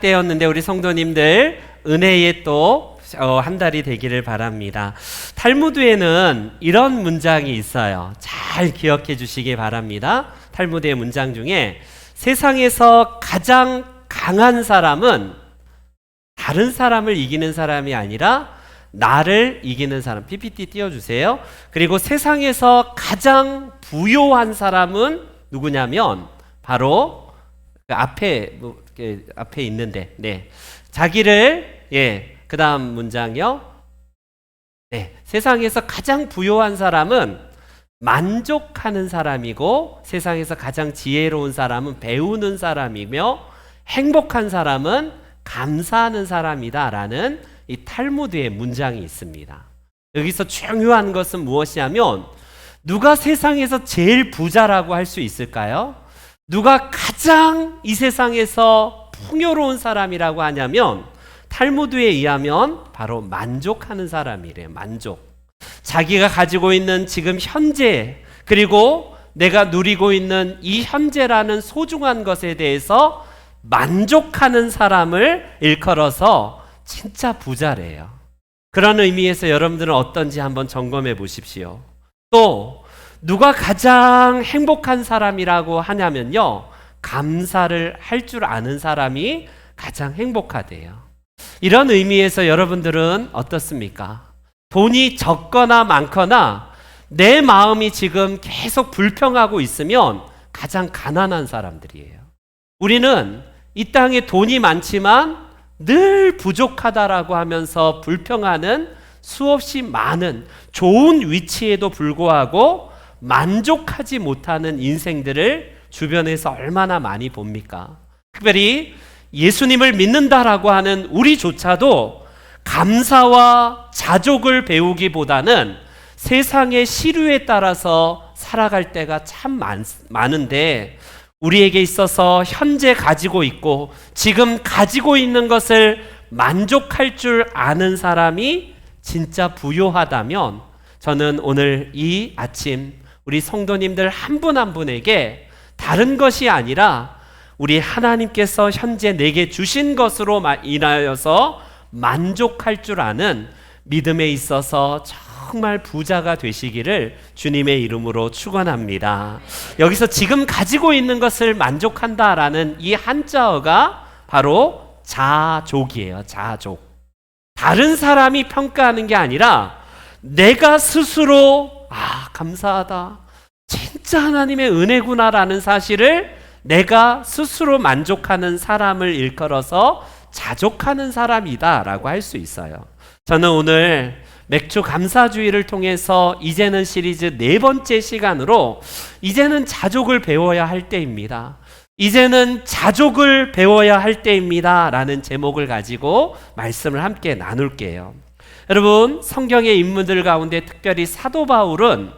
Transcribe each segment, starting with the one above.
때였는데 우리 성도님들 은혜의 또 한 달이 되기를 바랍니다. 탈무드에는 이런 문장이 있어요. 잘 기억해 주시기 바랍니다. 탈무드의 문장 중에 세상에서 가장 강한 사람은 다른 사람을 이기는 사람이 아니라 나를 이기는 사람. PPT 띄워주세요. 그리고 세상에서 가장 부요한 사람은 누구냐면 바로 그 앞에 있는데, 자기를 그 다음 문장이요. 세상에서 가장 부요한 사람은 만족하는 사람이고 세상에서 가장 지혜로운 사람은 배우는 사람이며 행복한 사람은 감사하는 사람이다 라는 이 탈무드의 문장이 있습니다. 여기서 중요한 것은 무엇이냐면 누가 세상에서 제일 부자라고 할 수 있을까요? 누가 가장 이 세상에서 풍요로운 사람이라고 하냐면 탈무드에 의하면 바로 만족하는 사람이래요. 만족. 자기가 가지고 있는 지금 현재 그리고 내가 누리고 있는 이 현재라는 소중한 것에 대해서 만족하는 사람을 일컬어서 진짜 부자래요. 그런 의미에서 여러분들은 어떤지 한번 점검해 보십시오. 또 누가 가장 행복한 사람이라고 하냐면요, 감사를 할 줄 아는 사람이 가장 행복하대요. 이런 의미에서 여러분들은 어떻습니까? 돈이 적거나 많거나 내 마음이 지금 계속 불평하고 있으면 가장 가난한 사람들이에요. 우리는 이 땅에 돈이 많지만 늘 부족하다라고 하면서 불평하는 수없이 많은 좋은 위치에도 불구하고 만족하지 못하는 인생들을 주변에서 얼마나 많이 봅니까? 특별히 예수님을 믿는다라고 하는 우리조차도 감사와 자족을 배우기보다는 세상의 시류에 따라서 살아갈 때가 참 많은데 우리에게 있어서 현재 가지고 있고 지금 가지고 있는 것을 만족할 줄 아는 사람이 진짜 부요하다면 저는 오늘 이 아침 우리 성도님들 한 분 한 분에게 다른 것이 아니라 우리 하나님께서 현재 내게 주신 것으로 인하여서 만족할 줄 아는 믿음에 있어서 정말 부자가 되시기를 주님의 이름으로 축원합니다. 여기서 지금 가지고 있는 것을 만족한다라는 이 한자어가 바로 자족이에요. 자족. 다른 사람이 평가하는 게 아니라 내가 스스로 감사하다. 진짜 하나님의 은혜구나라는 사실을 내가 스스로 만족하는 사람을 일컬어서 자족하는 사람이다 라고 할 수 있어요. 저는 오늘 맥주 감사주의를 통해서 이제는 시리즈 4번째 시간으로 이제는 자족을 배워야 할 때입니다. 이제는 자족을 배워야 할 때입니다 라는 제목을 가지고 말씀을 함께 나눌게요. 여러분, 성경의 인물들 가운데 특별히 사도 바울은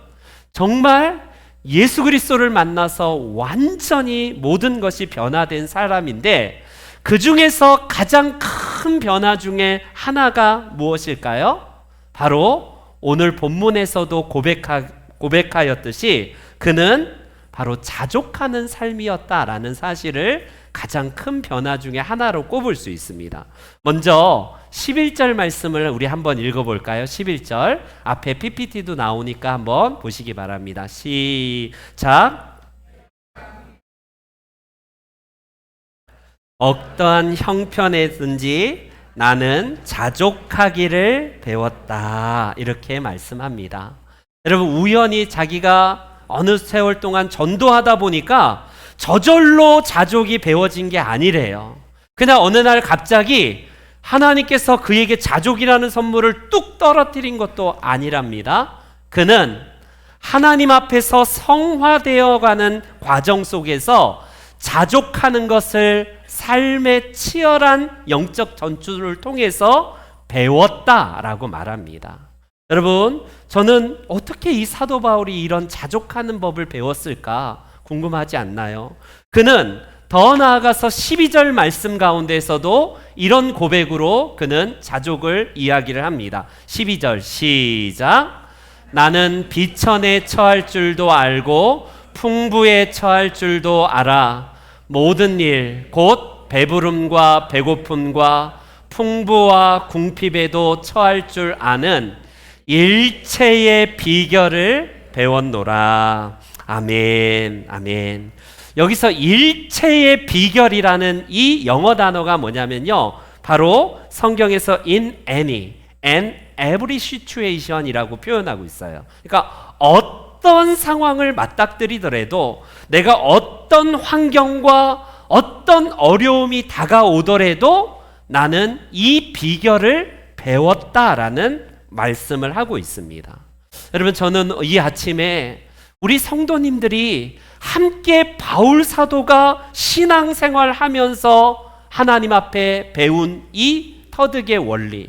정말 예수 그리스도를 만나서 완전히 모든 것이 변화된 사람인데 그 중에서 가장 큰 변화 중에 하나가 무엇일까요? 바로 오늘 본문에서도 고백하였듯이 그는 바로 자족하는 삶이었다라는 사실을 가장 큰 변화 중에 하나로 꼽을 수 있습니다. 먼저 11절 말씀을 우리 한번 읽어볼까요? 11절 앞에 PPT도 나오니까 한번 보시기 바랍니다. 시작. 어떠한 형편에든지 나는 자족하기를 배웠다 이렇게 말씀합니다. 여러분, 우연히 자기가 어느 세월 동안 전도하다 보니까 저절로 자족이 배워진 게 아니래요. 그냥 어느 날 갑자기 하나님께서 그에게 자족이라는 선물을 뚝 떨어뜨린 것도 아니랍니다. 그는 하나님 앞에서 성화되어가는 과정 속에서 자족하는 것을 삶의 치열한 영적 전투를 통해서 배웠다라고 말합니다. 여러분, 저는 어떻게 이 사도 바울이 이런 자족하는 법을 배웠을까 궁금하지 않나요? 그는 더 나아가서 12절 말씀 가운데서도 이런 고백으로 그는 자족을 이야기를 합니다. 12절 시작. 나는 비천에 처할 줄도 알고 풍부에 처할 줄도 알아. 모든 일 곧 배부름과 배고픔과 풍부와 궁핍에도 처할 줄 아는 일체의 비결을 배웠노라. 아멘, 아멘. 여기서 일체의 비결이라는 이 영어 단어가 뭐냐면요, 바로 성경에서 in any and every situation이라고 표현하고 있어요. 그러니까 어떤 상황을 맞닥뜨리더라도, 내가 어떤 환경과 어떤 어려움이 다가오더라도 나는 이 비결을 배웠다라는 말씀을 하고 있습니다. 여러분, 저는 이 아침에 우리 성도님들이 함께 바울 사도가 신앙생활 하면서 하나님 앞에 배운 이 터득의 원리,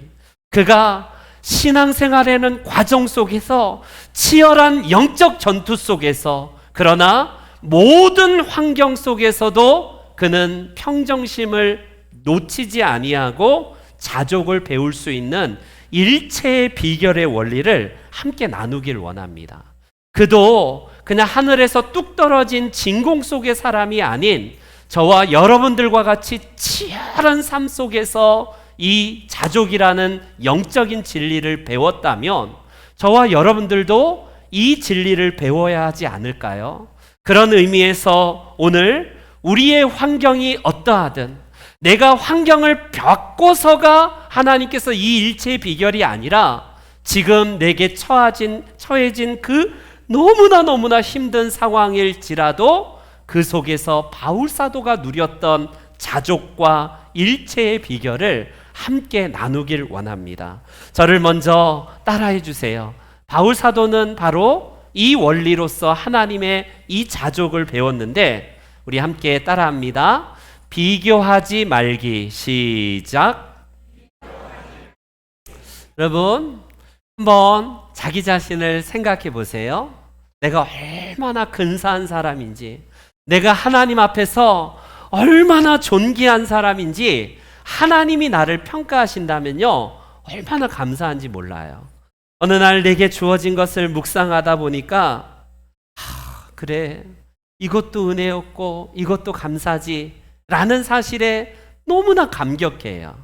그가 신앙생활에는 과정 속에서 치열한 영적 전투 속에서, 그러나 모든 환경 속에서도 그는 평정심을 놓치지 아니하고 자족을 배울 수 있는 일체의 비결의 원리를 함께 나누길 원합니다. 그도 그냥 하늘에서 뚝 떨어진 진공 속의 사람이 아닌 저와 여러분들과 같이 치열한 삶 속에서 이 자족이라는 영적인 진리를 배웠다면 저와 여러분들도 이 진리를 배워야 하지 않을까요? 그런 의미에서 오늘 우리의 환경이 어떠하든 내가 환경을 바꿔서가 하나님께서 이 일체의 비결이 아니라 지금 내게 처해진 그 너무나 힘든 상황일지라도 그 속에서 바울 사도가 누렸던 자족과 일체의 비결을 함께 나누길 원합니다. 저를 먼저 따라해 주세요. 바울 사도는 바로 이 원리로서 하나님의 이 자족을 배웠는데, 우리 함께 따라합니다. 비교하지 말기. 시작. 여러분, 한번 자기 자신을 생각해 보세요. 내가 얼마나 근사한 사람인지, 내가 하나님 앞에서 얼마나 존귀한 사람인지 하나님이 나를 평가하신다면요, 얼마나 감사한지 몰라요. 어느 날 내게 주어진 것을 묵상하다 보니까 그래, 이것도 은혜였고 이것도 감사지 라는 사실에 너무나 감격해요.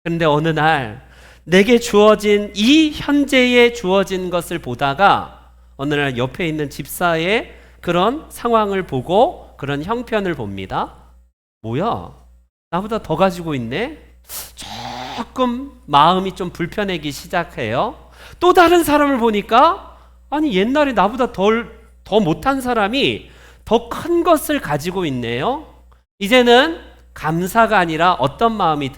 그런데 어느 날 내게 주어진 이 현재에 주어진 것을 보다가 어느 날 옆에 있는 집사의 그런 상황을 보고 그런 형편을 봅니다. 뭐야? 나보다 더 가지고 있네? 조금 마음이 좀 불편하기 시작해요. 또 다른 사람을 보니까 아니, 옛날에 나보다 더 못한 사람이 더 큰 것을 가지고 있네요. 이제는 감사가 아니라 어떤 마음이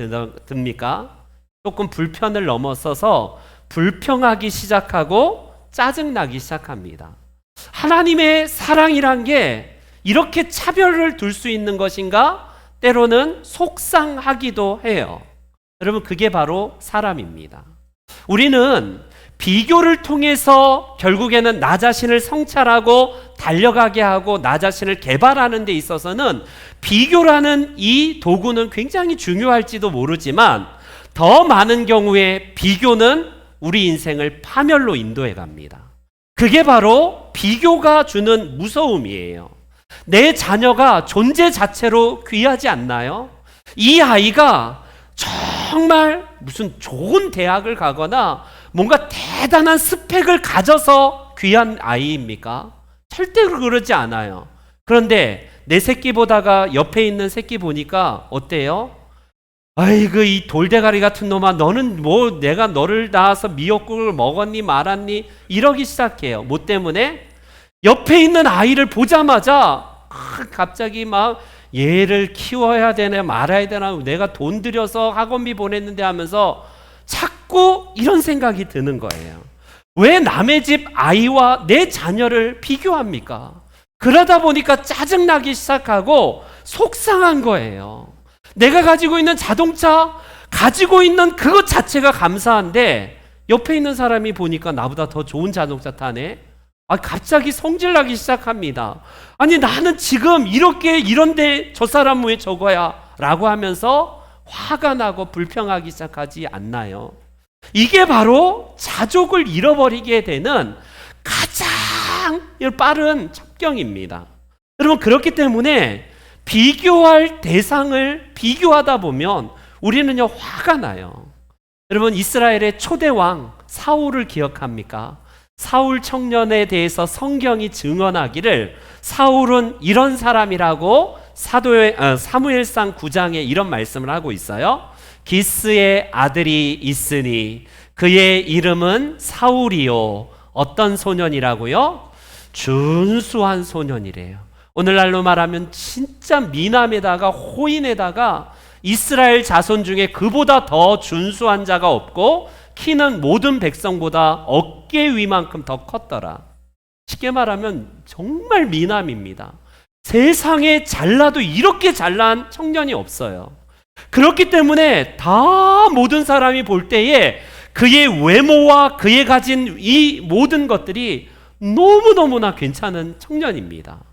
듭니까? 조금 불편을 넘어서서 불평하기 시작하고 짜증나기 시작합니다. 하나님의 사랑이란 게 이렇게 차별을 둘 수 있는 것인가? 때로는 속상하기도 해요. 여러분, 그게 바로 사람입니다. 우리는 비교를 통해서 결국에는 나 자신을 성찰하고 달려가게 하고 나 자신을 개발하는 데 있어서는 비교라는 이 도구는 굉장히 중요할지도 모르지만, 더 많은 경우에 비교는 우리 인생을 파멸로 인도해 갑니다. 그게 바로 비교가 주는 무서움이에요. 내 자녀가 존재 자체로 귀하지 않나요? 이 아이가 정말 무슨 좋은 대학을 가거나 뭔가 대단한 스펙을 가져서 귀한 아이입니까? 절대 그러지 않아요. 그런데 내 새끼 보다가 옆에 있는 새끼 보니까 어때요? 아이고, 이 돌대가리 같은 놈아, 너는 뭐 내가 너를 낳아서 미역국을 먹었니 말았니? 이러기 시작해요. 뭐 때문에? 옆에 있는 아이를 보자마자 갑자기 막 얘를 키워야 되나 말아야 되나, 내가 돈 들여서 학원비 보냈는데 하면서 자꾸 이런 생각이 드는 거예요. 왜 남의 집 아이와 내 자녀를 비교합니까? 그러다 보니까 짜증나기 시작하고 속상한 거예요. 내가 가지고 있는 자동차, 가지고 있는 그것 자체가 감사한데 옆에 있는 사람이 보니까 나보다 더 좋은 자동차 타네? 갑자기 성질나기 시작합니다. 아니, 나는 지금 이런데 저 사람은 왜 저거야? 라고 하면서 화가 나고 불평하기 시작하지 않나요? 이게 바로 자족을 잃어버리게 되는 가장 빠른 첩경입니다. 여러분, 그렇기 때문에 비교할 대상을 비교하다 보면 우리는요, 화가 나요. 여러분, 이스라엘의 초대왕 사울을 기억합니까? 사울 청년에 대해서 성경이 증언하기를 사울은 이런 사람이라고 사무엘상 9장에 이런 말씀을 하고 있어요. 기스의 아들이 있으니 그의 이름은 사울이요. 어떤 소년이라고요? 준수한 소년이래요. 오늘날로 말하면 진짜 미남에다가 호인에다가 이스라엘 자손 중에 그보다 더 준수한 자가 없고 키는 모든 백성보다 어깨 위만큼 더 컸더라. 쉽게 말하면 정말 미남입니다. 세상에 잘나도 이렇게 잘난 청년이 없어요. 그렇기 때문에 다 모든 사람이 볼 때에 그의 외모와 그의 가진 이 모든 것들이 너무너무나 괜찮은 청년입니다.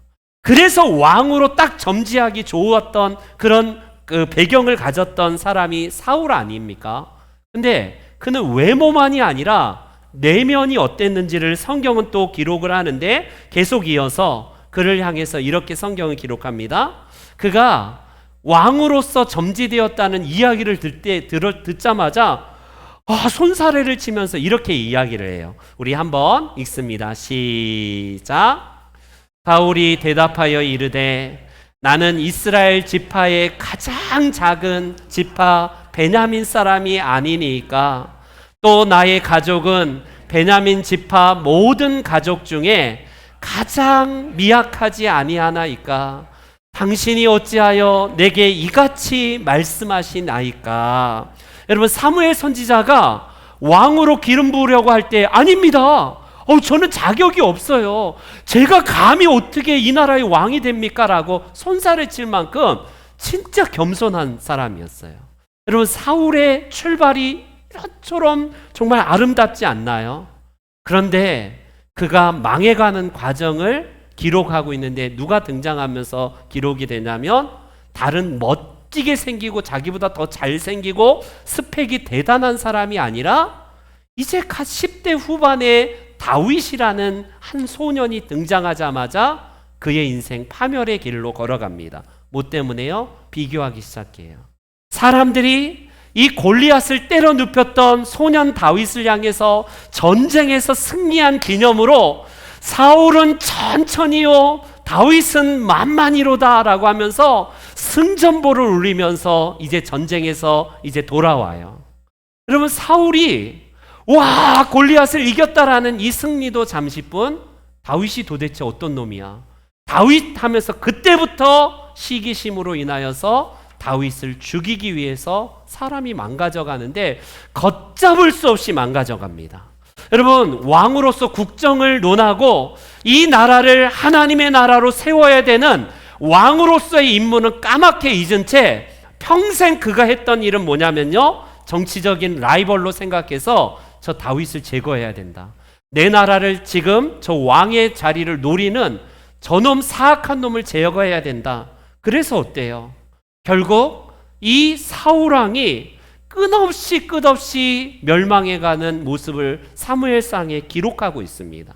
그래서 왕으로 딱 점지하기 좋았던 그런 그 배경을 가졌던 사람이 사울 아닙니까? 근데 그는 외모만이 아니라 내면이 어땠는지를 성경은 또 기록을 하는데 계속 이어서 그를 향해서 이렇게 성경을 기록합니다. 그가 왕으로서 점지되었다는 이야기를 듣자마자 손사래를 치면서 이렇게 이야기를 해요. 우리 한번 읽습니다. 시작. 사울이 대답하여 이르되 나는 이스라엘 지파의 가장 작은 지파 베냐민 사람이 아니니까 또 나의 가족은 베냐민 지파 모든 가족 중에 가장 미약하지 아니하나이까 당신이 어찌하여 내게 이같이 말씀하시나이까. 여러분, 사무엘 선지자가 왕으로 기름 부으려고 할 때 아닙니다. 저는 자격이 없어요. 제가 감히 어떻게 이 나라의 왕이 됩니까? 라고 손살을 칠 만큼 진짜 겸손한 사람이었어요. 여러분, 사울의 출발이 이처럼 정말 아름답지 않나요? 그런데 그가 망해가는 과정을 기록하고 있는데 누가 등장하면서 기록이 되냐면 다른 멋지게 생기고 자기보다 더 잘생기고 스펙이 대단한 사람이 아니라 이제 10대 후반에 다윗이라는 한 소년이 등장하자마자 그의 인생 파멸의 길로 걸어갑니다. 뭐 때문에요? 비교하기 시작해요. 사람들이 이 골리앗을 때려 눕혔던 소년 다윗을 향해서 전쟁에서 승리한 기념으로 사울은 천천히요, 다윗은 만만히로다 라고 하면서 승전보를 울리면서 이제 전쟁에서 이제 돌아와요. 여러분, 사울이 와, 골리앗을 이겼다라는 이 승리도 잠시뿐, 다윗이 도대체 어떤 놈이야? 다윗 하면서 그때부터 시기심으로 인하여서 다윗을 죽이기 위해서 사람이 망가져가는데 걷잡을 수 없이 망가져갑니다. 여러분, 왕으로서 국정을 논하고 이 나라를 하나님의 나라로 세워야 되는 왕으로서의 임무는 까맣게 잊은 채 평생 그가 했던 일은 뭐냐면요, 정치적인 라이벌로 생각해서 저 다윗을 제거해야 된다. 내 나라를 지금 저 왕의 자리를 노리는 저놈 사악한 놈을 제거해야 된다. 그래서 어때요? 결국 이 사울왕이 끝없이 멸망해가는 모습을 사무엘상에 기록하고 있습니다.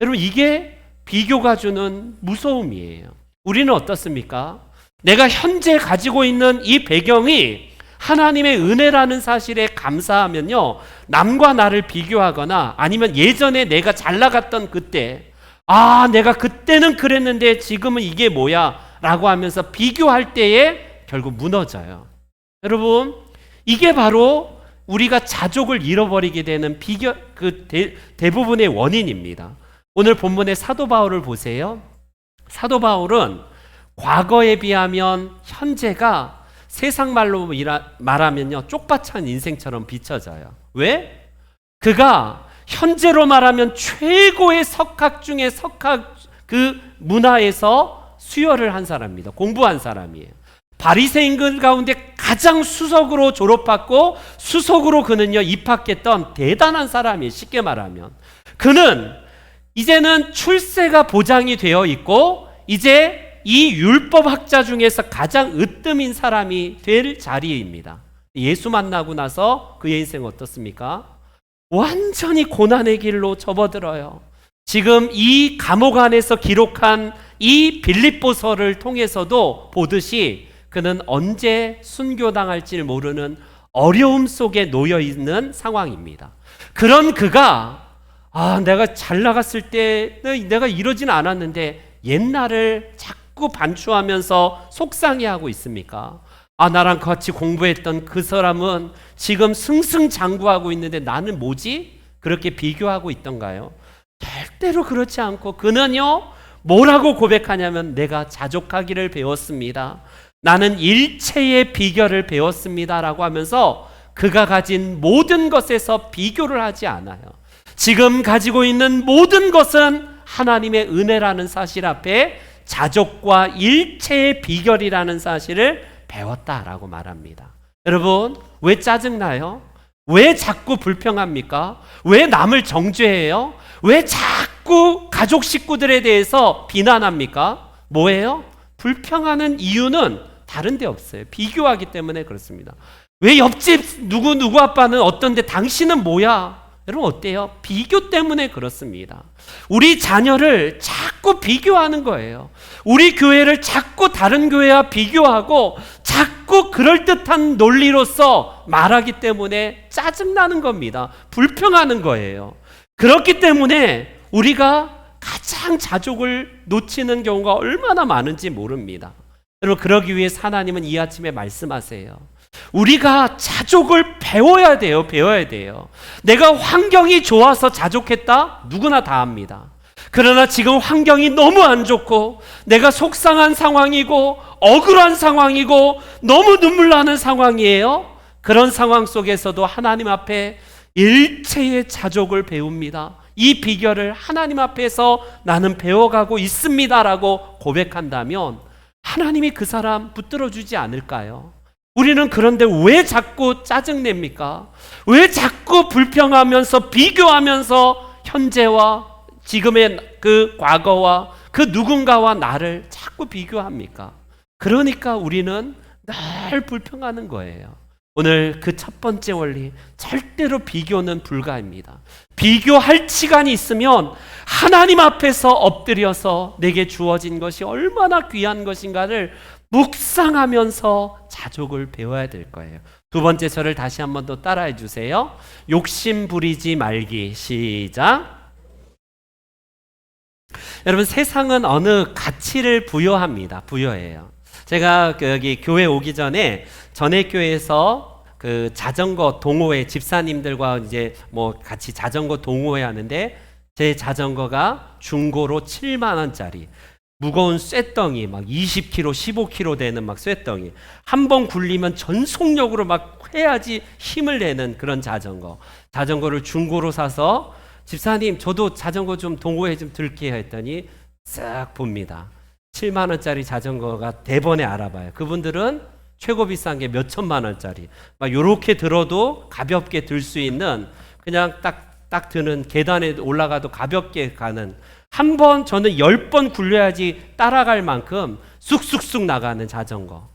여러분, 이게 비교가 주는 무서움이에요. 우리는 어떻습니까? 내가 현재 가지고 있는 이 배경이 하나님의 은혜라는 사실에 감사하면요, 남과 나를 비교하거나 아니면 예전에 내가 잘 나갔던 그때, 내가 그때는 그랬는데 지금은 이게 뭐야 라고 하면서 비교할 때에 결국 무너져요. 여러분, 이게 바로 우리가 자족을 잃어버리게 되는 대부분의 원인입니다. 오늘 본문의 사도 바울을 보세요. 사도 바울은 과거에 비하면 현재가 세상 말로 말하면요, 쪽파찬 인생처럼 비춰져요. 왜? 그가 현재로 말하면 최고의 석학 중에 석학 그 문화에서 수혈을 한 사람입니다. 공부한 사람이에요. 바리새인들 가운데 가장 수석으로 졸업받고 수석으로 그는요 입학했던 대단한 사람이에요. 쉽게 말하면 그는 이제는 출세가 보장이 되어 있고 이제 이 율법학자 중에서 가장 으뜸인 사람이 될 자리입니다. 예수 만나고 나서 그의 인생 어떻습니까? 완전히 고난의 길로 접어들어요. 지금 이 감옥 안에서 기록한 이 빌립보서를 통해서도 보듯이 그는 언제 순교당할지 모르는 어려움 속에 놓여 있는 상황입니다. 그런 그가 내가 잘 나갔을 때 내가 이러진 않았는데 옛날을 자꾸 반추하면서 속상해하고 있습니까? 나랑 같이 공부했던 그 사람은 지금 승승장구하고 있는데 나는 뭐지? 그렇게 비교하고 있던가요? 절대로 그렇지 않고 그는요 뭐라고 고백하냐면 내가 자족하기를 배웠습니다. 나는 일체의 비결을 배웠습니다 라고 하면서 그가 가진 모든 것에서 비교를 하지 않아요. 지금 가지고 있는 모든 것은 하나님의 은혜라는 사실 앞에 자족과 일체의 비결이라는 사실을 배웠다라고 말합니다. 여러분, 왜 짜증나요? 왜 자꾸 불평합니까? 왜 남을 정죄해요? 왜 자꾸 가족 식구들에 대해서 비난합니까? 뭐예요? 불평하는 이유는 다른 데 없어요. 비교하기 때문에 그렇습니다. 왜 옆집 누구 아빠는 어떤데 당신은 뭐야? 여러분 어때요? 비교 때문에 그렇습니다. 우리 자녀를 자꾸 비교하는 거예요. 우리 교회를 자꾸 다른 교회와 비교하고 자꾸 그럴듯한 논리로서 말하기 때문에 짜증나는 겁니다. 불평하는 거예요. 그렇기 때문에 우리가 가장 자족을 놓치는 경우가 얼마나 많은지 모릅니다. 여러분 그러기 위해서 하나님은 이 아침에 말씀하세요. 우리가 자족을 배워야 돼요. 내가 환경이 좋아서 자족했다? 누구나 다 합니다. 그러나 지금 환경이 너무 안 좋고 내가 속상한 상황이고 억울한 상황이고 너무 눈물 나는 상황이에요. 그런 상황 속에서도 하나님 앞에 일체의 자족을 배웁니다. 이 비결을 하나님 앞에서 나는 배워가고 있습니다라고 고백한다면 하나님이 그 사람 붙들어 주지 않을까요? 우리는 그런데 왜 자꾸 짜증냅니까? 왜 자꾸 불평하면서 비교하면서 현재와 지금의 그 과거와 그 누군가와 나를 자꾸 비교합니까? 그러니까 우리는 늘 불평하는 거예요. 오늘 그 첫 번째 원리, 절대로 비교는 불가입니다. 비교할 시간이 있으면 하나님 앞에서 엎드려서 내게 주어진 것이 얼마나 귀한 것인가를 묵상하면서 자족을 배워야 될 거예요. 두 번째 절을 다시 한 번 더 따라해 주세요. 욕심 부리지 말기. 시작. 여러분 세상은 어느 가치를 부여해요. 제가 여기 교회 오기 전에 전회교회에서 그 자전거 동호회 집사님들과 이제 뭐 같이 자전거 동호회 하는데 제 자전거가 중고로 7만 원짜리 무거운 쇳덩이 막 20kg, 15kg 되는 막 쇳덩이 한 번 굴리면 전속력으로 막 해야지 힘을 내는 그런 자전거를 중고로 사서 집사님 저도 자전거 좀 동호회 좀 들게요 했더니 싹 봅니다. 7만 원짜리 자전거가 대번에 알아봐요. 그분들은 최고 비싼 게 몇 천만 원짜리 막 요렇게 들어도 가볍게 들 수 있는 그냥 딱 드는 계단에 올라가도 가볍게 가는 한 번 저는 10번 굴려야지 따라갈 만큼 쑥쑥쑥 나가는 자전거.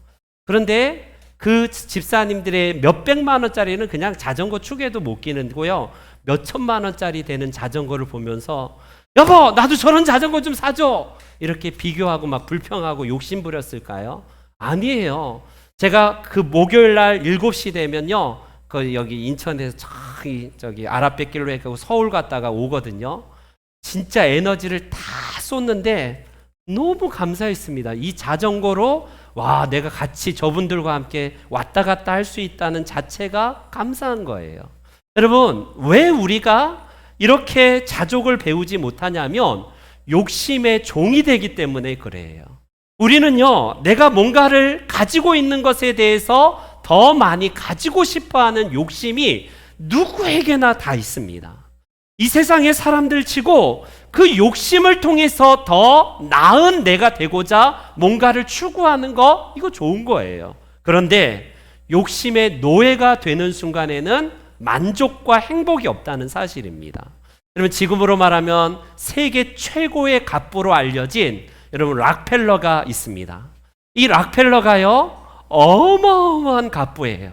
그런데 그 집사님들의 몇백만 원짜리는 그냥 자전거 축에도 못 끼는고요. 몇 천만 원짜리 되는 자전거를 보면서 여보 나도 저런 자전거 좀 사줘 이렇게 비교하고 막 불평하고 욕심 부렸을까요? 아니에요. 제가 그 목요일 날 7시 되면요 그 여기 인천에서 저기 아라뱃길로 해가지고 서울 갔다가 오거든요. 진짜 에너지를 다 쏟는데 너무 감사했습니다. 이 자전거로 와 내가 같이 저분들과 함께 왔다 갔다 할 수 있다는 자체가 감사한 거예요. 여러분 왜 우리가 이렇게 자족을 배우지 못하냐면 욕심의 종이 되기 때문에 그래요. 우리는요 내가 뭔가를 가지고 있는 것에 대해서 더 많이 가지고 싶어하는 욕심이 누구에게나 다 있습니다. 이 세상의 사람들 치고 그 욕심을 통해서 더 나은 내가 되고자 뭔가를 추구하는 거 이거 좋은 거예요. 그런데 욕심의 노예가 되는 순간에는 만족과 행복이 없다는 사실입니다. 여러분 지금으로 말하면 세계 최고의 갑부로 알려진 여러분 락펠러가 있습니다. 이 락펠러가요 어마어마한 갑부예요.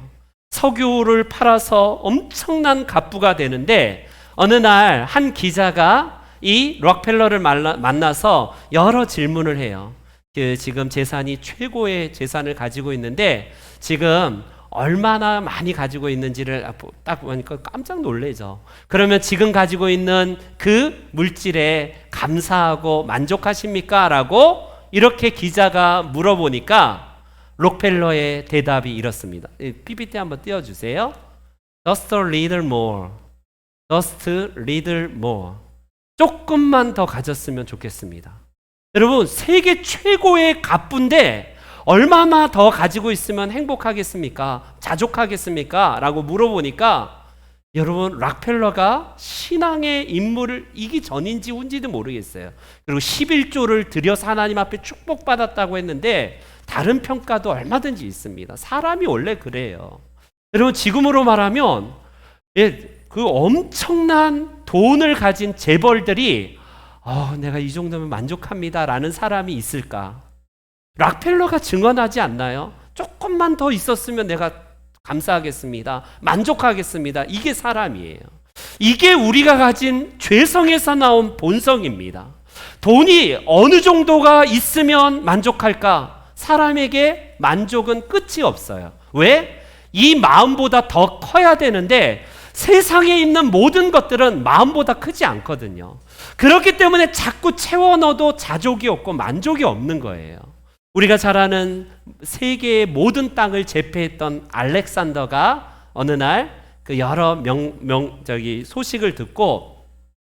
석유를 팔아서 엄청난 갑부가 되는데 어느 날 한 기자가 이 록펠러를 만나서 여러 질문을 해요. 지금 재산이 최고의 재산을 가지고 있는데 지금 얼마나 많이 가지고 있는지를 딱 보니까 깜짝 놀래죠. 그러면 지금 가지고 있는 그 물질에 감사하고 만족하십니까? 라고 이렇게 기자가 물어보니까 록펠러의 대답이 이렇습니다. PPT 한번 띄워주세요. Just a little more. Just a little more. 조금만 더 가졌으면 좋겠습니다. 여러분, 세계 최고의 갑부인데 얼마나 더 가지고 있으면 행복하겠습니까? 자족하겠습니까? 라고 물어보니까 여러분, 록펠러가 신앙의 인물을 이기 전인지 후인지도 모르겠어요. 그리고 11조를 들여서 하나님 앞에 축복받았다고 했는데 다른 평가도 얼마든지 있습니다. 사람이 원래 그래요. 여러분, 지금으로 말하면 그 엄청난 돈을 가진 재벌들이 내가 이 정도면 만족합니다 라는 사람이 있을까? 록펠러가 증언하지 않나요? 조금만 더 있었으면 내가 감사하겠습니다. 만족하겠습니다. 이게 사람이에요. 이게 우리가 가진 죄성에서 나온 본성입니다. 돈이 어느 정도가 있으면 만족할까? 사람에게 만족은 끝이 없어요. 왜? 이 마음보다 더 커야 되는데 세상에 있는 모든 것들은 마음보다 크지 않거든요. 그렇기 때문에 자꾸 채워 넣어도 자족이 없고 만족이 없는 거예요. 우리가 잘 아는 세계의 모든 땅을 제패했던 알렉산더가 어느 날 그 여러 소식을 듣고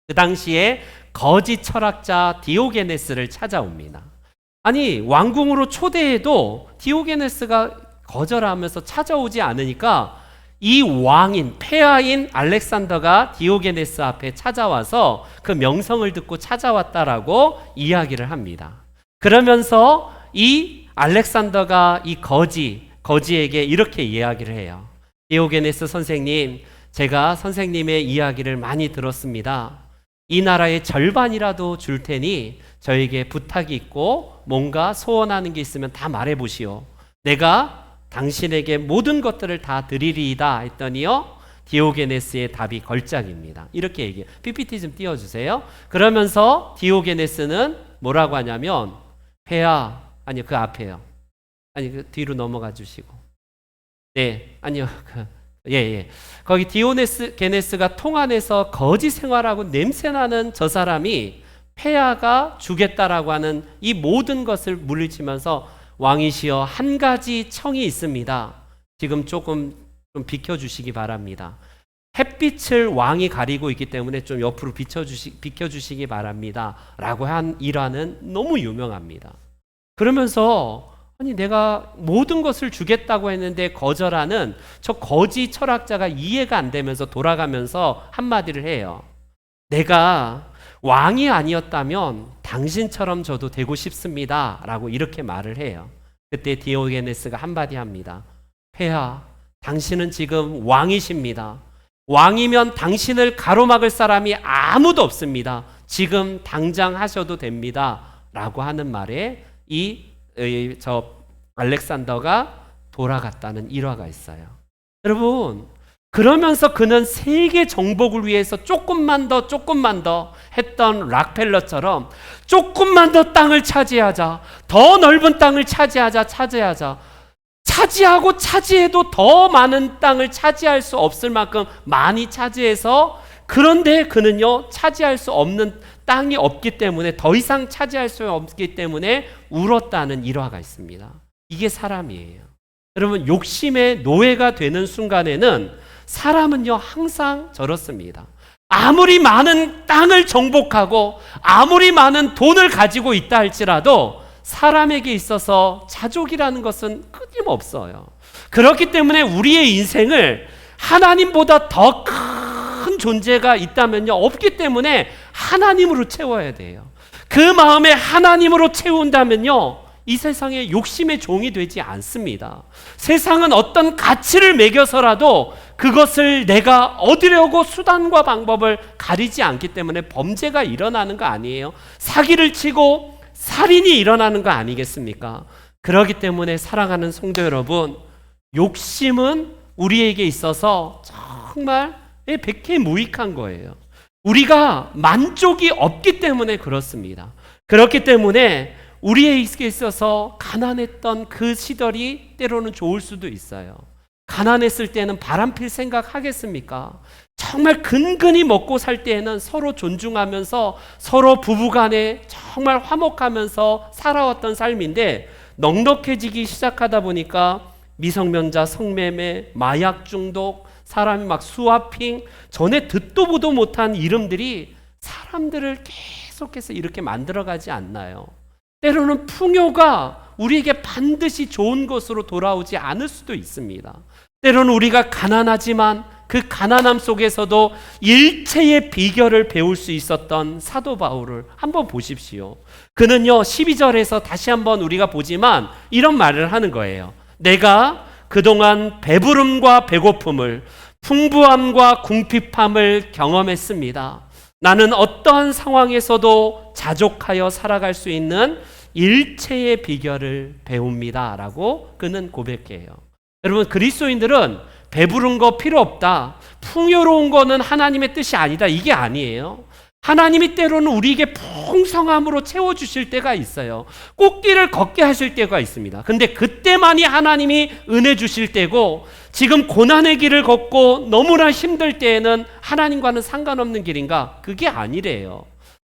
그 당시에 거짓 철학자 디오게네스를 찾아옵니다. 아니, 왕궁으로 초대해도 디오게네스가 거절하면서 찾아오지 않으니까 이 왕인 폐하인 알렉산더가 디오게네스 앞에 찾아와서 그 명성을 듣고 찾아왔다라고 이야기를 합니다. 그러면서 이 알렉산더가 이 거지에게 이렇게 이야기를 해요. 디오게네스 선생님, 제가 선생님의 이야기를 많이 들었습니다. 이 나라의 절반이라도 줄 테니 저에게 부탁이 있고 뭔가 소원하는 게 있으면 다 말해보시오. 내가 당신에게 모든 것들을 다 드리리이다 했더니요, 디오게네스의 답이 걸작입니다. 이렇게 얘기해요. PPT 좀 띄워주세요. 그러면서 디오게네스는 뭐라고 하냐면, 폐하, 아니요, 그 앞에요. 아니, 그 뒤로 넘어가 주시고. 네, 아니요, 거기 디오게네스가 통 안에서 거지 생활하고 냄새나는 저 사람이 폐하가 주겠다라고 하는 이 모든 것을 물리치면서 왕이시여, 한 가지 청이 있습니다. 지금 조금 좀 비켜주시기 바랍니다. 햇빛을 왕이 가리고 있기 때문에 좀 옆으로 비켜주시기 바랍니다. 라고 한 일화는 너무 유명합니다. 그러면서 아니, 내가 모든 것을 주겠다고 했는데 거절하는 저 거지 철학자가 이해가 안 되면서 돌아가면서 한마디를 해요. 내가 왕이 아니었다면 당신처럼 저도 되고 싶습니다. 라고 이렇게 말을 해요. 그때 디오게네스가 한마디 합니다. 폐하, 당신은 지금 왕이십니다. 왕이면 당신을 가로막을 사람이 아무도 없습니다. 지금 당장 하셔도 됩니다. 라고 하는 말에 저 알렉산더가 돌아갔다는 일화가 있어요. 여러분, 그러면서 그는 세계 정복을 위해서 조금만 더 했던 록펠러처럼 조금만 더 땅을 차지하자, 더 넓은 땅을 차지하고 차지해도 더 많은 땅을 차지할 수 없을 만큼 많이 차지해서, 그런데 그는요, 차지할 수 없는 땅이 없기 때문에, 더 이상 차지할 수 없기 때문에 울었다는 일화가 있습니다. 이게 사람이에요. 여러분, 욕심의 노예가 되는 순간에는 사람은요, 항상 저렇습니다. 아무리 많은 땅을 정복하고 아무리 많은 돈을 가지고 있다 할지라도 사람에게 있어서 자족이라는 것은 끊임없어요. 그렇기 때문에 우리의 인생을 하나님보다 더 큰 존재가 있다면요, 없기 때문에 하나님으로 채워야 돼요. 그 마음에 하나님으로 채운다면요, 이 세상에 욕심의 종이 되지 않습니다. 세상은 어떤 가치를 매겨서라도 그것을 내가 얻으려고 수단과 방법을 가리지 않기 때문에 범죄가 일어나는 거 아니에요. 사기를 치고 살인이 일어나는 거 아니겠습니까? 그렇기 때문에 사랑하는 성도 여러분, 욕심은 우리에게 있어서 정말 백해무익한 거예요. 우리가 만족이 없기 때문에 그렇습니다. 그렇기 때문에 우리에게 있어서 가난했던 그 시절이 때로는 좋을 수도 있어요. 가난했을 때는 바람필 생각 하겠습니까? 정말 근근히 먹고 살 때에는 서로 존중하면서 서로 부부간에 정말 화목하면서 살아왔던 삶인데, 넉넉해지기 시작하다 보니까 미성년자 성매매, 마약 중독, 사람이 막 수화핑, 전에 듣도 보도 못한 이름들이 사람들을 계속해서 이렇게 만들어가지 않나요? 때로는 풍요가 우리에게 반드시 좋은 것으로 돌아오지 않을 수도 있습니다. 때로는 우리가 가난하지만 그 가난함 속에서도 일체의 비결을 배울 수 있었던 사도 바울을 한번 보십시오. 그는요, 12절에서 다시 한번 우리가 보지만 이런 말을 하는 거예요. 내가 그동안 배부름과 배고픔을, 풍부함과 궁핍함을 경험했습니다. 나는 어떠한 상황에서도 자족하여 살아갈 수 있는 일체의 비결을 배웁니다 라고 그는 고백해요. 여러분, 그리스도인들은 배부른 거 필요 없다, 풍요로운 거는 하나님의 뜻이 아니다, 이게 아니에요. 하나님이 때로는 우리에게 풍성함으로 채워주실 때가 있어요. 꽃길을 걷게 하실 때가 있습니다. 근데 그때만이 하나님이 은혜 주실 때고, 지금 고난의 길을 걷고 너무나 힘들 때에는 하나님과는 상관없는 길인가? 그게 아니래요.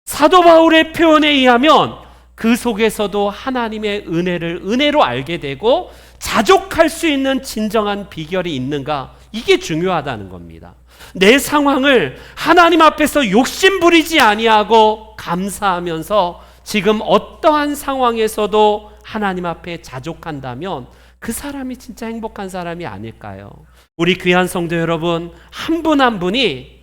사도 바울의 표현에 의하면 그 속에서도 하나님의 은혜를 은혜로 알게 되고 자족할 수 있는 진정한 비결이 있는가? 이게 중요하다는 겁니다. 내 상황을 하나님 앞에서 욕심 부리지 아니하고 감사하면서 지금 어떠한 상황에서도 하나님 앞에 자족한다면 그 사람이 진짜 행복한 사람이 아닐까요? 우리 귀한 성도 여러분, 한 분 한 분이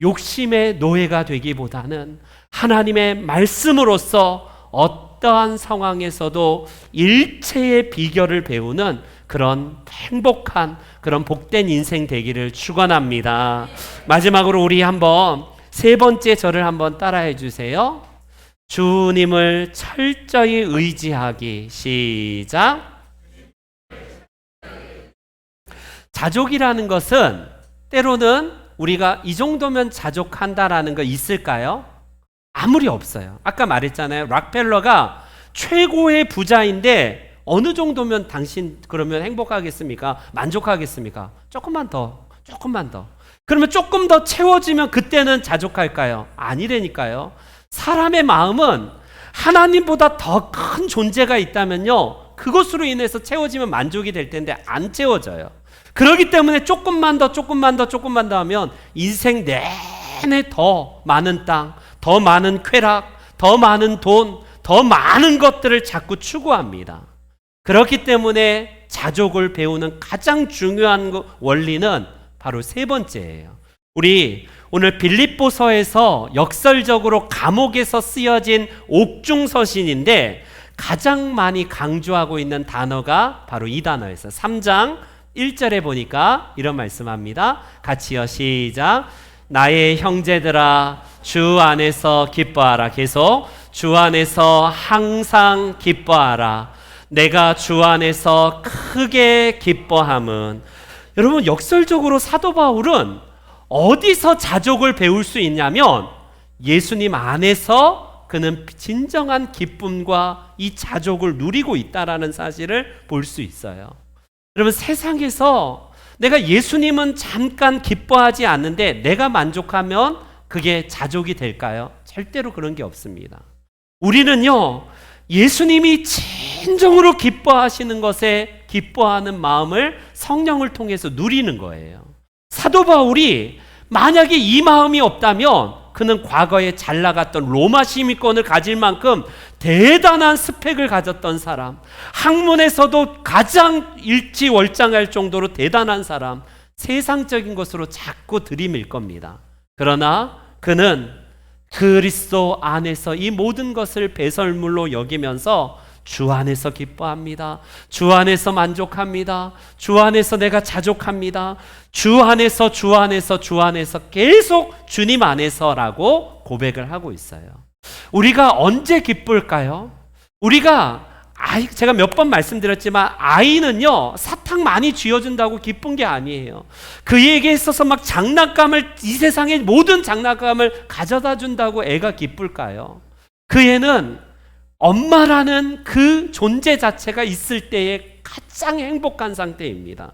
욕심의 노예가 되기보다는 하나님의 말씀으로서 어떠한 상황에서도 일체의 비결을 배우는 그런 행복한, 그런 복된 인생 되기를 축원합니다. 마지막으로 우리 한번 세 번째 절을 한번 따라해 주세요. 주님을 철저히 의지하기. 시작. 자족이라는 것은 때로는 우리가 이 정도면 자족한다라는 거 있을까요? 아무리 없어요. 아까 말했잖아요. 락펠러가 최고의 부자인데 어느 정도면 당신 그러면 행복하겠습니까? 만족하겠습니까? 조금만 더. 그러면 조금 더 채워지면 그때는 자족할까요? 아니라니까요. 사람의 마음은 하나님보다 더 큰 존재가 있다면요, 그것으로 인해서 채워지면 만족이 될 텐데 안 채워져요. 그렇기 때문에 조금만 더 하면 인생 내내 더 많은 땅, 더 많은 쾌락, 더 많은 돈, 더 많은 것들을 자꾸 추구합니다. 그렇기 때문에 자족을 배우는 가장 중요한 원리는 바로 세 번째예요. 우리 오늘 빌립보서에서 역설적으로 감옥에서 쓰여진 옥중서신인데 가장 많이 강조하고 있는 단어가 바로 이 단어였어요. 3장 1절에 보니까 이런 말씀합니다. 같이요, 시작. 나의 형제들아, 주 안에서 기뻐하라. 계속 주 안에서 항상 기뻐하라. 내가 주 안에서 크게 기뻐함은. 여러분, 역설적으로 사도 바울은 어디서 자족을 배울 수 있냐면 예수님 안에서 그는 진정한 기쁨과 이 자족을 누리고 있다라는 사실을 볼 수 있어요. 여러분, 세상에서 내가 예수님은 잠깐 기뻐하지 않는데 내가 만족하면 그게 자족이 될까요? 절대로 그런 게 없습니다. 우리는요, 예수님이 진정으로 기뻐하시는 것에 기뻐하는 마음을 성령을 통해서 누리는 거예요. 사도 바울이 만약에 이 마음이 없다면 그는 과거에 잘 나갔던 로마 시민권을 가질 만큼 대단한 스펙을 가졌던 사람, 학문에서도 가장 일치월장할 정도로 대단한 사람, 세상적인 것으로 자꾸 들이밀 겁니다. 그러나 그는 그리스도 안에서 이 모든 것을 배설물로 여기면서 주 안에서 기뻐합니다. 주 안에서 만족합니다. 주 안에서 내가 자족합니다. 주 안에서 계속 주님 안에서라고 고백을 하고 있어요. 우리가 언제 기쁠까요? 우리가 제가 몇 번 말씀드렸지만 아이는요 사탕 많이 쥐어준다고 기쁜 게 아니에요. 그에게 있어서 막 장난감을, 이 세상의 모든 장난감을 가져다 준다고 애가 기쁠까요? 그 애는 엄마라는 그 존재 자체가 있을 때에 가장 행복한 상태입니다.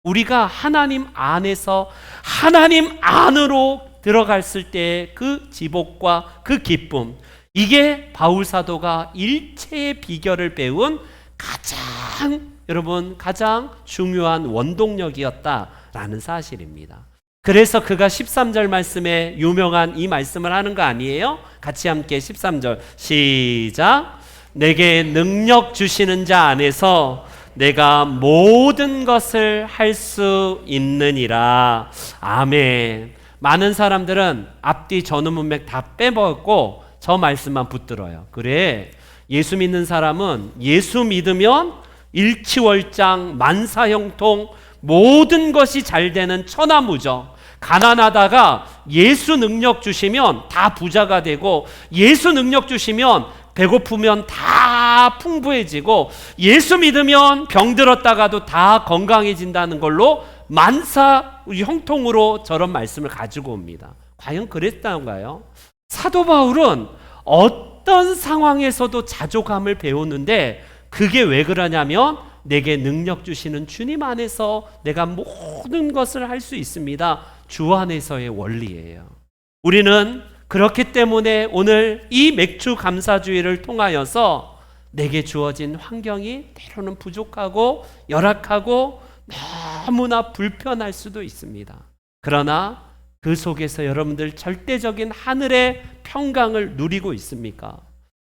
우리가 하나님 안에서 하나님 안으로 들어갔을 때의 그 지복과 그 기쁨, 이게 바울 사도가 일체의 비결을 배운 가장 중요한 원동력이었다라는 사실입니다. 그래서 그가 13절 말씀에 유명한 이 말씀을 하는 거 아니에요? 같이 함께 13절 시작. 내게 능력 주시는 자 안에서 내가 모든 것을 할 수 있느니라. 아멘. 많은 사람들은 앞뒤 전후 문맥 다 빼먹고 저 말씀만 붙들어요. 그래, 예수 믿는 사람은 예수 믿으면 일치월장, 만사형통, 모든 것이 잘 되는 천하무적. 가난하다가 예수 능력 주시면 다 부자가 되고, 예수 능력 주시면 배고프면 다 풍부해지고, 예수 믿으면 병들었다가도 다 건강해진다는 걸로 만사 형통으로 저런 말씀을 가지고 옵니다. 과연 그랬던가요? 사도 바울은 어떤 상황에서도 자족함을 배우는데, 그게 왜 그러냐면 내게 능력 주시는 주님 안에서 내가 모든 것을 할 수 있습니다. 주 안에서의 원리예요. 우리는 그렇기 때문에 오늘 이 맥주 감사주의를 통하여서 내게 주어진 환경이 때로는 부족하고 열악하고 너무나 불편할 수도 있습니다. 그러나 그 속에서 여러분들 절대적인 하늘의 평강을 누리고 있습니까?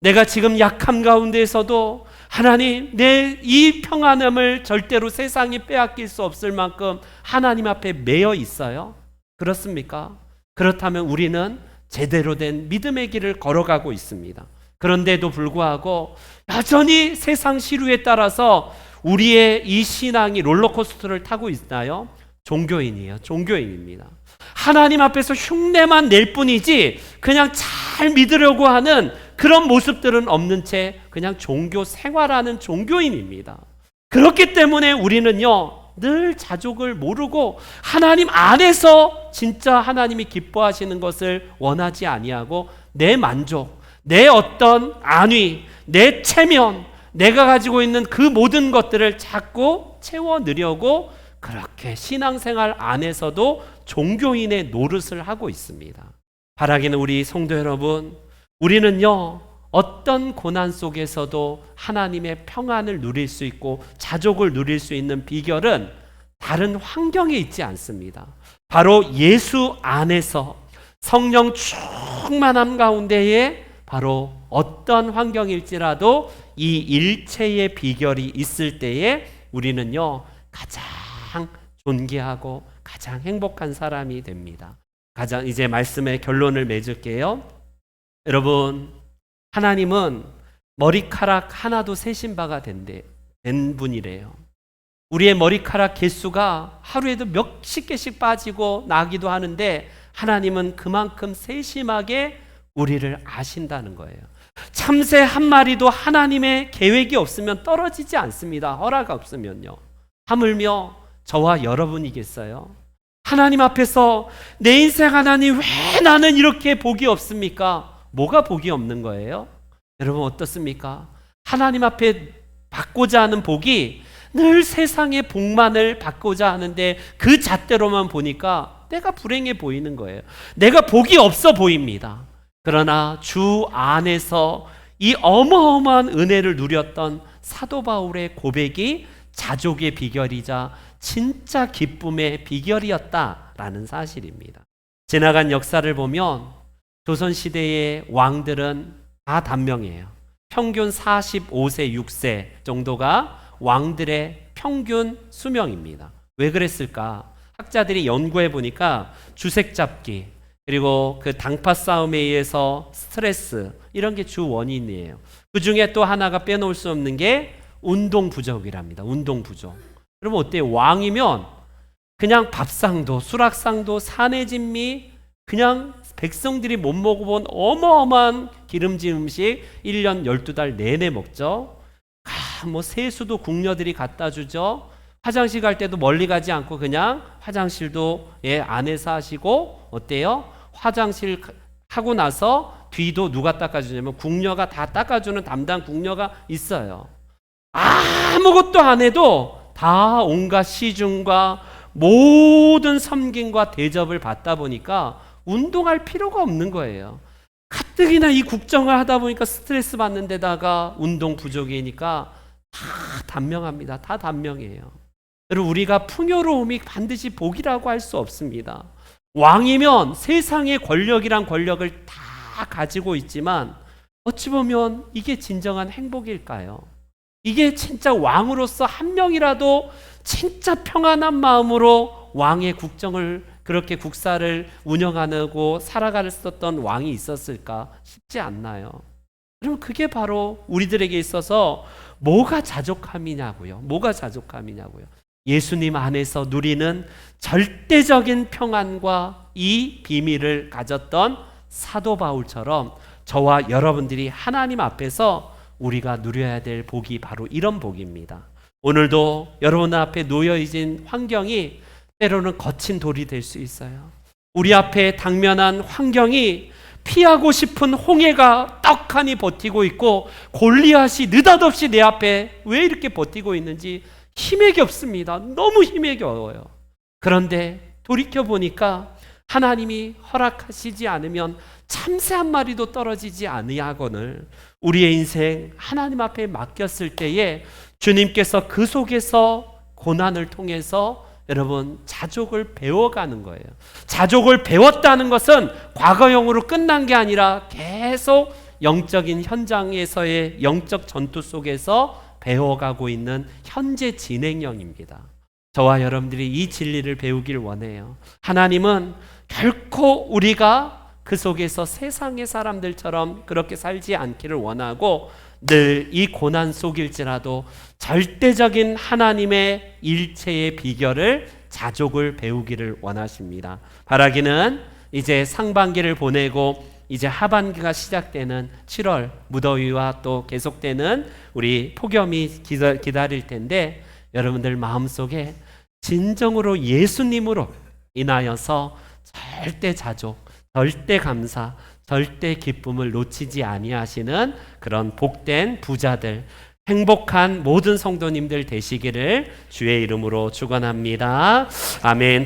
내가 지금 약함 가운데에서도 하나님, 내 이 평안함을 절대로 세상이 빼앗길 수 없을 만큼 하나님 앞에 매여 있어요? 그렇습니까? 그렇다면 우리는 제대로 된 믿음의 길을 걸어가고 있습니다. 그런데도 불구하고 여전히 세상 시류에 따라서 우리의 이 신앙이 롤러코스터를 타고 있나요? 종교인이에요. 종교인입니다. 하나님 앞에서 흉내만 낼 뿐이지 그냥 잘 믿으려고 하는 그런 모습들은 없는 채 그냥 종교 생활하는 종교인입니다. 그렇기 때문에 우리는요 늘 자족을 모르고 하나님 안에서 진짜 하나님이 기뻐하시는 것을 원하지 아니하고 내 만족, 내 어떤 안위, 내 체면, 내가 가지고 있는 그 모든 것들을 자꾸 채워넣으려고 그렇게 신앙생활 안에서도 종교인의 노릇을 하고 있습니다. 바라기는 우리 성도 여러분, 우리는요 어떤 고난 속에서도 하나님의 평안을 누릴 수 있고 자족을 누릴 수 있는 비결은 다른 환경에 있지 않습니다. 바로 예수 안에서 성령 충만함 가운데에 바로 어떤 환경일지라도 이 일체의 비결이 있을 때에 우리는요 가장 존귀하고 가장 행복한 사람이 됩니다. 이제 말씀의 결론을 맺을게요. 여러분, 하나님은 머리카락 하나도 세신 바가 된 분이래요. 우리의 머리카락 개수가 하루에도 몇십 개씩 빠지고 나기도 하는데 하나님은 그만큼 세심하게 우리를 아신다는 거예요. 참새 한 마리도 하나님의 계획이 없으면 떨어지지 않습니다. 허락 없으면요. 하물며 저와 여러분이겠어요? 하나님 앞에서 내 인생 하나님 왜 나는 이렇게 복이 없습니까? 뭐가 복이 없는 거예요? 여러분 어떻습니까? 하나님 앞에 받고자 하는 복이 늘 세상의 복만을 받고자 하는데 그 잣대로만 보니까 내가 불행해 보이는 거예요. 내가 복이 없어 보입니다. 그러나 주 안에서 이 어마어마한 은혜를 누렸던 사도 바울의 고백이 자족의 비결이자 진짜 기쁨의 비결이었다라는 사실입니다. 지나간 역사를 보면 조선시대의 왕들은 다 단명해요. 평균 45세, 6세 정도가 왕들의 평균 수명입니다. 왜 그랬을까? 학자들이 연구해 보니까 주색 잡기, 그리고 그 당파 싸움에 의해서 스트레스, 이런 게 주 원인이에요. 그 중에 또 하나가 빼놓을 수 없는 게 운동 부족이랍니다. 운동 부족. 그러면 어때요? 왕이면 그냥 밥상도 수락상도 사내진미, 그냥 백성들이 못 먹어본 어마어마한 기름진 음식 1년 12달 내내 먹죠. 뭐 세수도 궁녀들이 갖다 주죠. 화장실 갈 때도 멀리 가지 않고 그냥 화장실도 안에서 하시고, 어때요? 화장실 하고 나서 뒤도 누가 닦아주냐면 궁녀가 다 닦아주는 담당 궁녀가 있어요. 아무것도 안 해도 다 온갖 시중과 모든 섬김과 대접을 받다 보니까 운동할 필요가 없는 거예요. 가뜩이나 이 국정을 하다 보니까 스트레스 받는 데다가 운동 부족이니까 다 단명합니다. 다 단명해요. 여러분, 우리가 풍요로움이 반드시 복이라고 할 수 없습니다. 왕이면 세상의 권력이란 권력을 다 가지고 있지만 어찌 보면 이게 진정한 행복일까요? 이게 진짜 왕으로서 한 명이라도 진짜 평안한 마음으로 왕의 국정을, 그렇게 국사를 운영하고 살아갔었던 왕이 있었을까 싶지 않나요? 그럼 그게 바로 우리들에게 있어서 뭐가 자족함이냐고요. 뭐가 자족함이냐고요. 예수님 안에서 누리는 절대적인 평안과 이 비밀을 가졌던 사도 바울처럼 저와 여러분들이 하나님 앞에서 우리가 누려야 될 복이 바로 이런 복입니다. 오늘도 여러분 앞에 놓여진 환경이 때로는 거친 돌이 될 수 있어요. 우리 앞에 당면한 환경이 피하고 싶은 홍해가 떡하니 버티고 있고 골리앗이 느닷없이 내 앞에 왜 이렇게 버티고 있는지 힘이 없습니다. 너무 힘이 어려워요. 그런데 돌이켜보니까 하나님이 허락하시지 않으면 참새 한 마리도 떨어지지 아니하거늘 우리의 인생 하나님 앞에 맡겼을 때에 주님께서 그 속에서 고난을 통해서 여러분 자족을 배워가는 거예요. 자족을 배웠다는 것은 과거형으로 끝난 게 아니라 계속 영적인 현장에서의 영적 전투 속에서 배워가고 있는 현재 진행형입니다. 저와 여러분들이 이 진리를 배우길 원해요. 하나님은 결코 우리가 그 속에서 세상의 사람들처럼 그렇게 살지 않기를 원하고 늘 이 고난 속일지라도 절대적인 하나님의 일체의 비결을 자족을 배우기를 원하십니다. 바라기는 이제 상반기를 보내고 이제 하반기가 시작되는 7월 무더위와 또 계속되는 우리 폭염이 기다릴 텐데 여러분들 마음속에 진정으로 예수님으로 인하여서 절대 자족, 절대 감사, 절대 기쁨을 놓치지 아니하시는 그런 복된 부자들, 행복한 모든 성도님들 되시기를 주의 이름으로 축원합니다. 아멘.